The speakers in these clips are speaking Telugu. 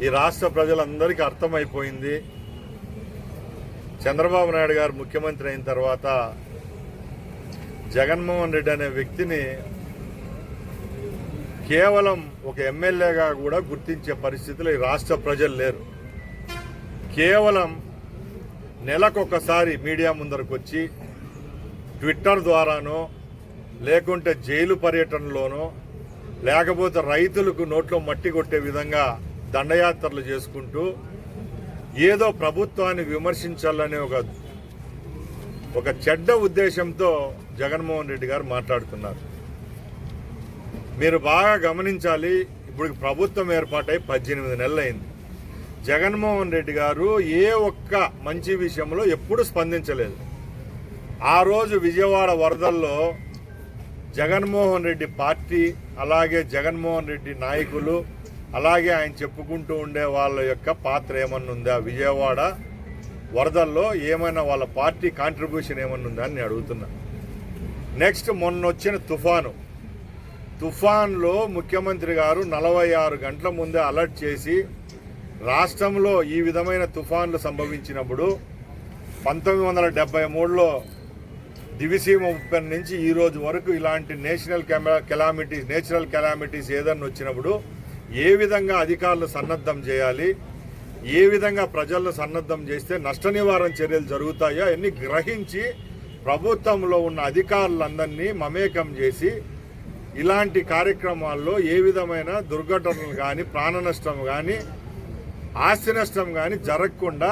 ఈ రాష్ట్ర ప్రజలందరికీ అర్థమైపోయింది. చంద్రబాబు నాయుడు గారు ముఖ్యమంత్రి అయిన తర్వాత జగన్మోహన్ రెడ్డి అనే వ్యక్తిని కేవలం ఒక ఎమ్మెల్యేగా కూడా గుర్తించే పరిస్థితిలో ఈ రాష్ట్ర ప్రజలు లేరు. కేవలం నెలకొకసారి మీడియా ముందరకు వచ్చి ట్విట్టర్ ద్వారానో లేకుంటే జైలు పర్యటనలోనో లేకపోతే రైతులకు నోట్లో మట్టి కొట్టే విధంగా దండయాత్రలు చేసుకుంటూ ఏదో ప్రభుత్వాన్ని విమర్శించాలనే ఒక చెడ్డ ఉద్దేశంతో జగన్మోహన్ రెడ్డి గారు మాట్లాడుతున్నారు. మీరు బాగా గమనించాలి. ఇప్పుడు ప్రభుత్వం ఏర్పాటై 18 నెలలైంది. జగన్మోహన్ రెడ్డి గారు ఏ ఒక్క మంచి విషయంలో ఎప్పుడూ స్పందించలేదు. ఆ రోజు విజయవాడ వరదల్లో జగన్మోహన్ రెడ్డి పార్టీ, అలాగే జగన్మోహన్ రెడ్డి నాయకులు, అలాగే ఆయన చెప్పుకుంటూ ఉండే వాళ్ళ యొక్క పాత్ర ఏమన్నా ఉందా? విజయవాడ వరదల్లో ఏమైనా వాళ్ళ పార్టీ కాంట్రిబ్యూషన్ ఏమన్నా ఉందా అని నేను అడుగుతున్నా. నెక్స్ట్ మొన్న వచ్చిన తుఫాన్లో ముఖ్యమంత్రి గారు 46 గంటల ముందే అలర్ట్ చేసి రాష్ట్రంలో ఈ విధమైన తుఫాన్లు సంభవించినప్పుడు 1973లో దివిసీమ ఉప్పెన నుంచి ఈ రోజు వరకు ఇలాంటి నేషనల్ నేచురల్ కెలామిటీస్ ఏదన్నా వచ్చినప్పుడు ఏ విధంగా అధికారులు సన్నద్ధం చేయాలి, ఏ విధంగా ప్రజలను సన్నద్ధం చేస్తే నష్ట నివారణ చర్యలు జరుగుతాయో అన్ని గ్రహించి ప్రభుత్వంలో ఉన్న అధికారులందరినీ మమేకం చేసి ఇలాంటి కార్యక్రమాల్లో ఏ విధమైన దుర్ఘటనలు కానీ, ప్రాణ నష్టం కానీ, ఆస్తి నష్టం కానీ జరగకుండా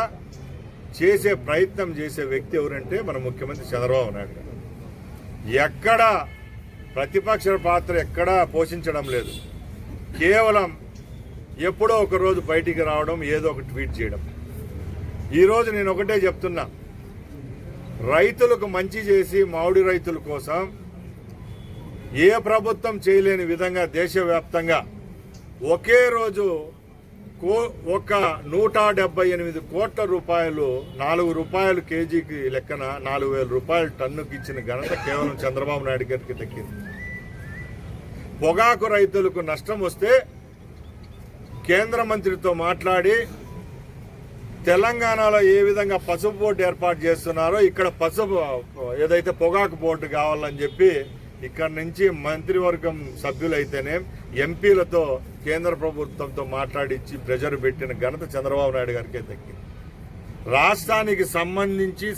చేసే ప్రయత్నం చేసే వ్యక్తి ఎవరంటే మన ముఖ్యమంత్రి చంద్రబాబు నాయుడు గారు. ఎక్కడ ప్రతిపక్ష పాత్ర ఎక్కడా పోషించడం లేదు. కేవలం ఎప్పుడో ఒక రోజు బయటికి రావడం, ఏదో ఒక ట్వీట్ చేయడం. ఈరోజు నేను ఒకటే చెప్తున్నా, రైతులకు మంచి చేసి మామిడి రైతుల కోసం ఏ ప్రభుత్వం చేయలేని విధంగా దేశవ్యాప్తంగా ఒకే రోజు ఒక 178 కోట్ల రూపాయలు, 4 రూపాయలు కేజీకి లెక్కన 4,000 రూపాయలు టన్నుకి ఇచ్చిన ఘనత కేవలం చంద్రబాబు నాయుడు గారికి దక్కింది. పొగాకు రైతులకు నష్టం వస్తే కేంద్ర మంత్రితో మాట్లాడి తెలంగాణలో ఏ విధంగా పసుపు బోర్డు ఏర్పాటు చేస్తున్నారో ఇక్కడ ఏదైతే పొగాకు బోర్డు కావాలని చెప్పి ఇక్కడ నుంచి మంత్రివర్గం సభ్యులైతేనే ఎంపీలతో కేంద్ర ప్రభుత్వంతో మాట్లాడించి ప్రెజర్ పెట్టిన ఘనత చంద్రబాబు నాయుడు గారికే దక్కింది. రాష్ట్రానికి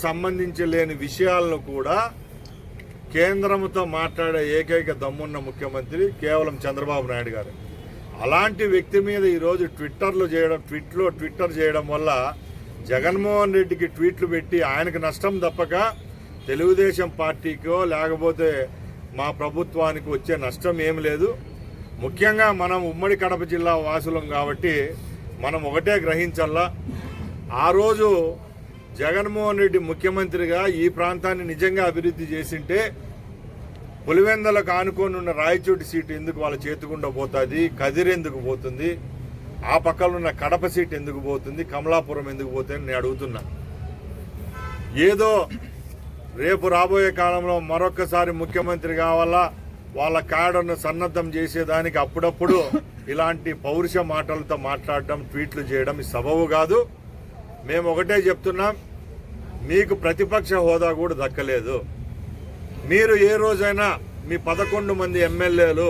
సంబంధించలేని విషయాలను కూడా కేంద్రంతో మాట్లాడే ఏకైక దమ్మున్న ముఖ్యమంత్రి కేవలం చంద్రబాబు నాయుడు గారు. అలాంటి వ్యక్తి మీద ఈరోజు ట్విట్టర్ చేయడం వల్ల జగన్మోహన్ రెడ్డికి ట్వీట్లు పెట్టి ఆయనకు నష్టం తప్పక తెలుగుదేశం పార్టీకో లేకపోతే మా ప్రభుత్వానికి వచ్చే నష్టం ఏం లేదు. ముఖ్యంగా మనం ఉమ్మడి కడప జిల్లా వాసులం కాబట్టి మనం ఒకటే గ్రహించాలా, ఆ రోజు జగన్మోహన్ రెడ్డి ముఖ్యమంత్రిగా ఈ ప్రాంతాన్ని నిజంగా అభివృద్ధి చేసింటే పులివెందలకు ఆనుకొని ఉన్న రాయచోటి సీటు ఎందుకు వాళ్ళ చేతికుండా పోతుంది, కదిరి ఎందుకు పోతుంది, ఆ పక్కన ఉన్న కడప సీటు ఎందుకు పోతుంది, కమలాపురం ఎందుకు పోతుంది నేను అడుగుతున్నా. ఏదో రేపు రాబోయే కాలంలో మరొక్కసారి ముఖ్యమంత్రి కావాలా, వాళ్ళ క్యాడర్ను సన్నద్ధం చేసేదానికి అప్పుడప్పుడు ఇలాంటి పౌరుష మాటలతో మాట్లాడడం, ట్వీట్లు చేయడం సబబు కాదు. మేము ఒకటే చెప్తున్నాం, మీకు ప్రతిపక్ష హోదా కూడా దక్కలేదు. మీరు ఏ రోజైనా మీ 11 మంది ఎమ్మెల్యేలు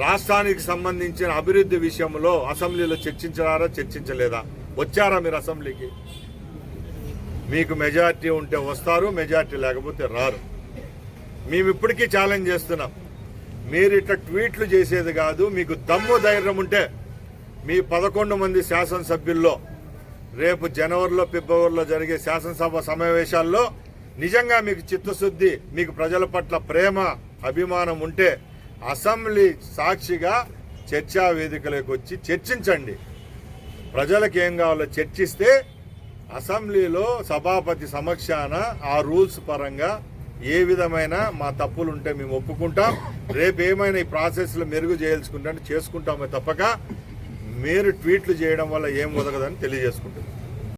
రాష్ట్రానికి సంబంధించిన అభివృద్ధి విషయంలో అసెంబ్లీలో చర్చించలేదా? వచ్చారా మీరు అసెంబ్లీకి? మీకు మెజార్టీ ఉంటే వస్తారు, మెజార్టీ లేకపోతే రారు. మేము ఇప్పటికీ ఛాలెంజ్ చేస్తున్నాం, మీరు ఇట్లా ట్వీట్లు చేసేది కాదు. మీకు దమ్ము ధైర్యం ఉంటే మీ 11 మంది శాసనసభ్యుల్లో రేపు జనవరిలో ఫిబ్రవరిలో జరిగే శాసనసభ సమావేశాల్లో నిజంగా మీకు చిత్తశుద్ధి, మీకు ప్రజల పట్ల ప్రేమ అభిమానం ఉంటే అసెంబ్లీ సాక్షిగా చర్చా వేదికలోకి వచ్చి చర్చించండి. ప్రజలకు ఏం కావాలో చర్చిస్తే అసెంబ్లీలో సభాపతి సమక్షాన ఆ రూల్స్ పరంగా ఏ విధమైన మా తప్పులుంటే మేము ఒప్పుకుంటాం. రేపు ఏమైనా ఈ ప్రాసెస్లో మెరుగు చేసుకుంటామే తప్పక మీరు ట్వీట్లు చేయడం వల్ల ఏం ఒదగదని తెలియజేసుకుంటున్నాం.